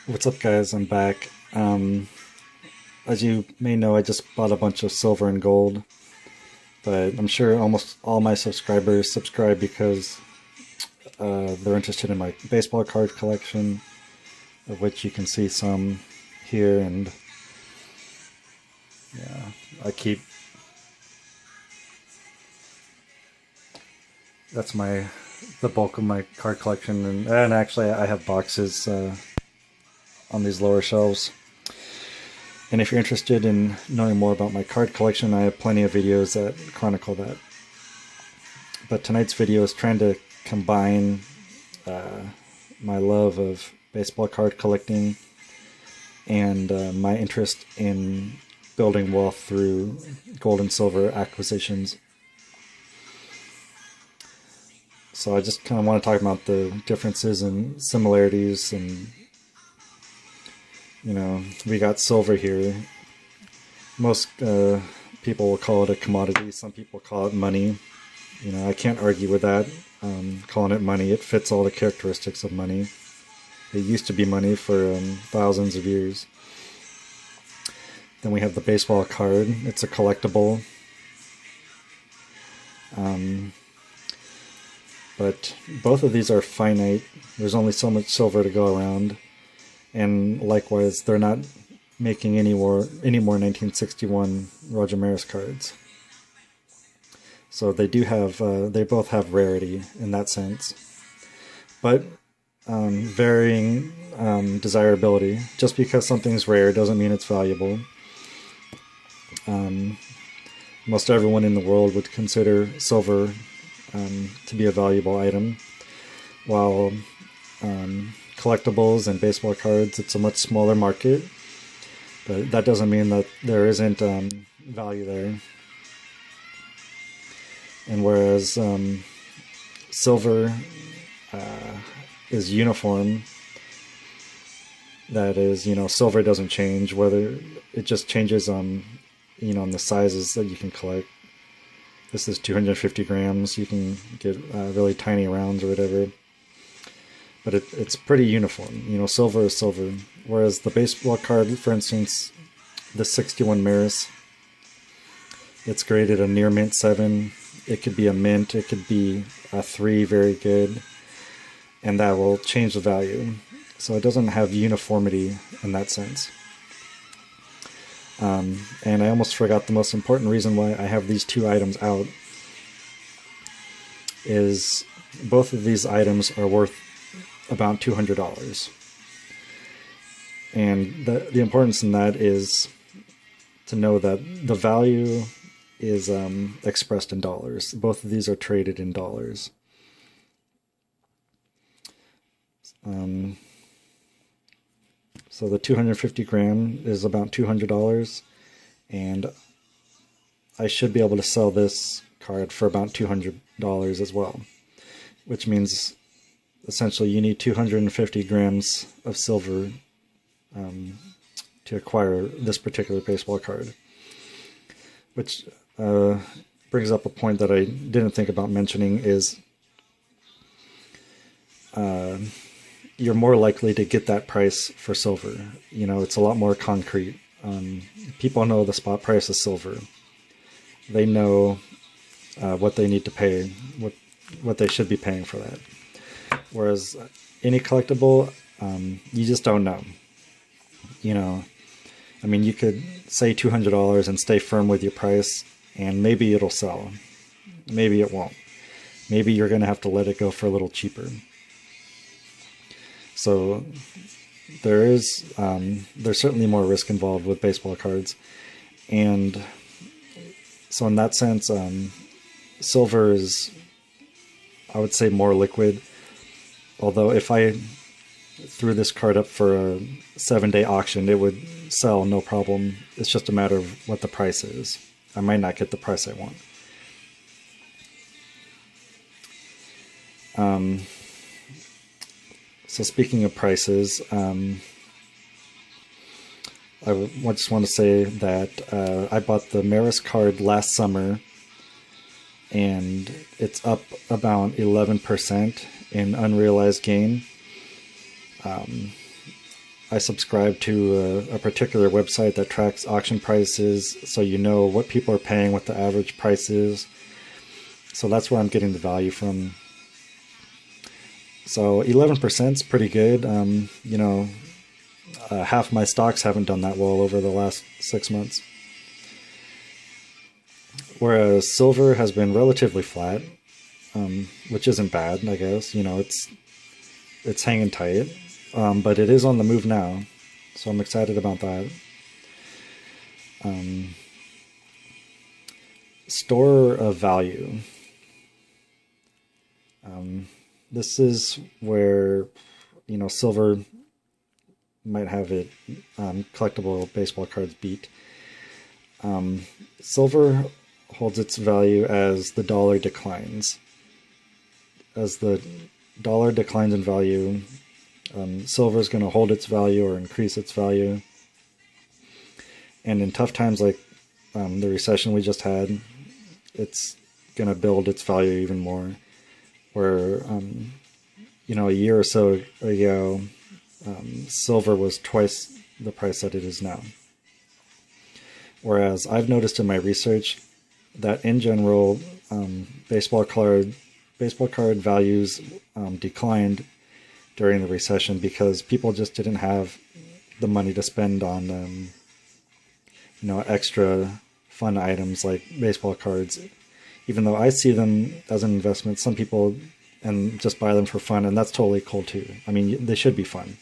What's up, guys? I'm back. As you may know, I just bought a bunch of silver and gold, but I'm sure almost all my subscribers subscribe because they're interested in my baseball card collection, of which you can see some here, and yeah, I keep. That's the bulk of my card collection, and actually I have boxes on these lower shelves. And if you're interested in knowing more about my card collection, I have plenty of videos that chronicle that. But tonight's video is trying to combine my love of baseball card collecting and my interest in building wealth through gold and silver acquisitions. So I just kind of want to talk about the differences and similarities, and we got silver here. Most people will call it a commodity. Some people call it money. I can't argue with that. Calling it money, it fits all the characteristics of money. It used to be money for thousands of years. Then we have the baseball card. It's a collectible. But both of these are finite. There's only so much silver to go around. And likewise, they're not making any more 1961 Roger Maris cards. So they both have rarity in that sense. But varying desirability. Just because something's rare doesn't mean it's valuable. Most everyone in the world would consider silver to be a valuable item, while collectibles and baseball cards, it's a much smaller market, but that doesn't mean that there isn't value there. And whereas silver is uniform, that is, silver doesn't change, whether it just changes on the sizes that you can collect. This is 250 grams. You can get really tiny rounds or whatever. But it's pretty uniform. Silver is silver. Whereas the baseball card, for instance, the 61 Maris, it's graded a near mint 7. It could be a mint. It could be a 3, very good. And that will change the value. So it doesn't have uniformity in that sense. And I almost forgot the most important reason why I have these two items out is both of these items are worth about $200. And the importance in that is to know that the value is expressed in dollars. Both of these are traded in dollars. So the 250 gram is about $200, and I should be able to sell this card for about $200 as well, which means essentially you need 250 grams of silver to acquire this particular baseball card, which brings up a point that I didn't think about mentioning is you're more likely to get that price for silver. It's a lot more concrete. People know the spot price of silver. They know what they need to pay, what they should be paying for that. Whereas any collectible, you just don't know. You could say $200 and stay firm with your price, and maybe it'll sell. Maybe it won't. Maybe you're going to have to let it go for a little cheaper. So there's certainly more risk involved with baseball cards, and so in that sense, silver is, I would say, more liquid. Although if I threw this card up for a 7-day auction, it would sell no problem. It's just a matter of what the price is. I might not get the price I want. So speaking of prices, I just want to say that I bought the Maris card last summer, and it's up about 11% in unrealized gain. I subscribe to a particular website that tracks auction prices, so you know what people are paying, what the average price is. So that's where I'm getting the value from. So 11% is pretty good. Half my stocks haven't done that well over the last 6 months. Whereas silver has been relatively flat, which isn't bad, I guess. It's hanging tight, but it is on the move now, so I'm excited about that. Store of value. This is where, silver might have it collectible baseball cards beat. Silver holds its value as the dollar declines. As the dollar declines in value, silver is going to hold its value or increase its value. And in tough times like the recession we just had, it's going to build its value even more. Where, a year or so ago, silver was twice the price that it is now. Whereas I've noticed in my research that in general, baseball card values declined during the recession because people just didn't have the money to spend on, extra fun items like baseball cards. Even though I see them as an investment, some people and just buy them for fun, and that's totally cool too. I mean, they should be fun.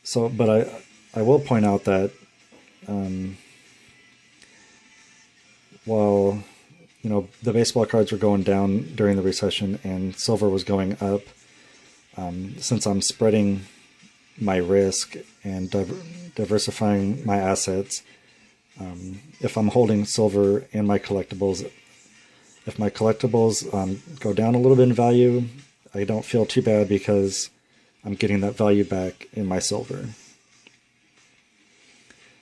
So, but I will point out that while the baseball cards were going down during the recession and silver was going up, since I'm spreading my risk and diversifying my assets, if I'm holding silver and my collectibles, if my collectibles go down a little bit in value, I don't feel too bad because I'm getting that value back in my silver.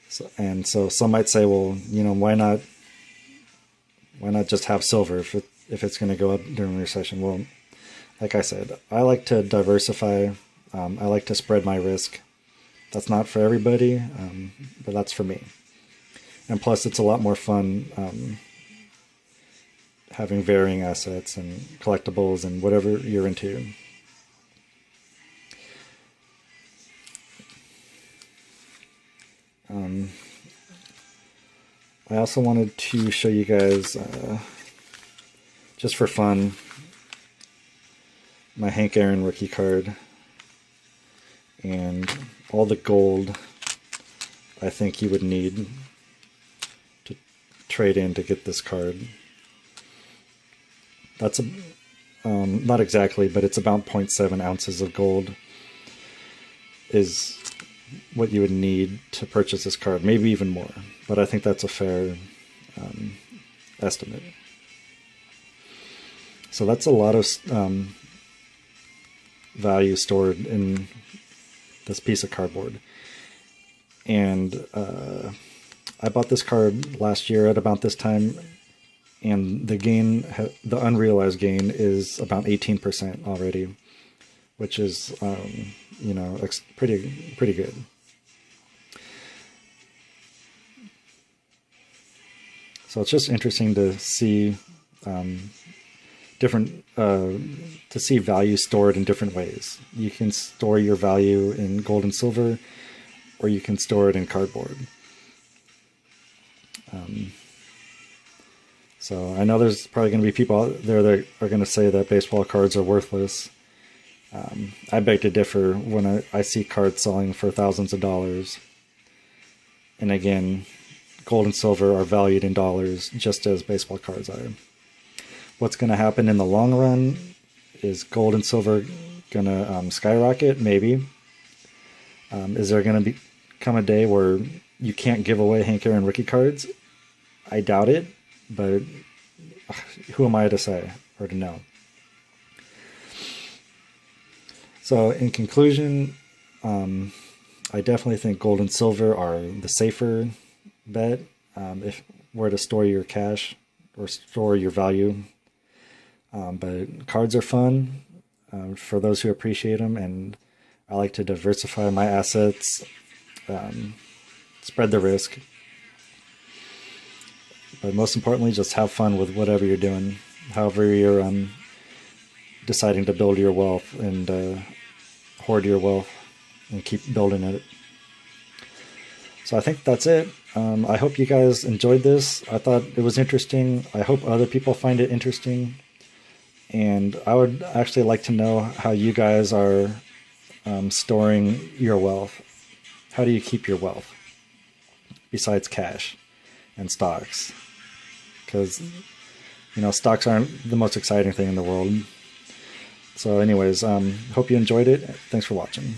So some might say, well, why not just have silver if it's going to go up during the recession? Well, like I said, I like to diversify. I like to spread my risk. That's not for everybody, but that's for me. And plus, it's a lot more fun having varying assets and collectibles and whatever you're into. I also wanted to show you guys, just for fun, my Hank Aaron rookie card and all the gold I think you would need to trade in to get this card. That's not exactly, but it's about 0.7 ounces of gold is what you would need to purchase this card, maybe even more, but I think that's a fair estimate. So that's a lot of value stored in this piece of cardboard. And I bought this card last year at about this time, and the unrealized gain is about 18% already, which is pretty good. So it's just interesting to see to see value stored in different ways. You can store your value in gold and silver, or you can store it in cardboard. So I know there's probably going to be people out there that are going to say that baseball cards are worthless. I beg to differ when I see cards selling for thousands of dollars. And again, gold and silver are valued in dollars just as baseball cards are. What's going to happen in the long run is gold and silver going to skyrocket? Maybe. Is there going to come a day where you can't give away Hank Aaron rookie cards? I doubt it, but who am I to say or to know? So in conclusion, I definitely think gold and silver are the safer bet if where to store your cash or store your value. But cards are fun for those who appreciate them, and I like to diversify my assets, spread the risk, but most importantly, just have fun with whatever you're doing, however you're deciding to build your wealth and hoard your wealth and keep building it. So I think that's it. I hope you guys enjoyed this. I thought it was interesting. I hope other people find it interesting. And I would actually like to know how you guys are storing your wealth. How do you keep your wealth besides cash and stocks? Because, stocks aren't the most exciting thing in the world. So anyways, hope you enjoyed it. Thanks for watching.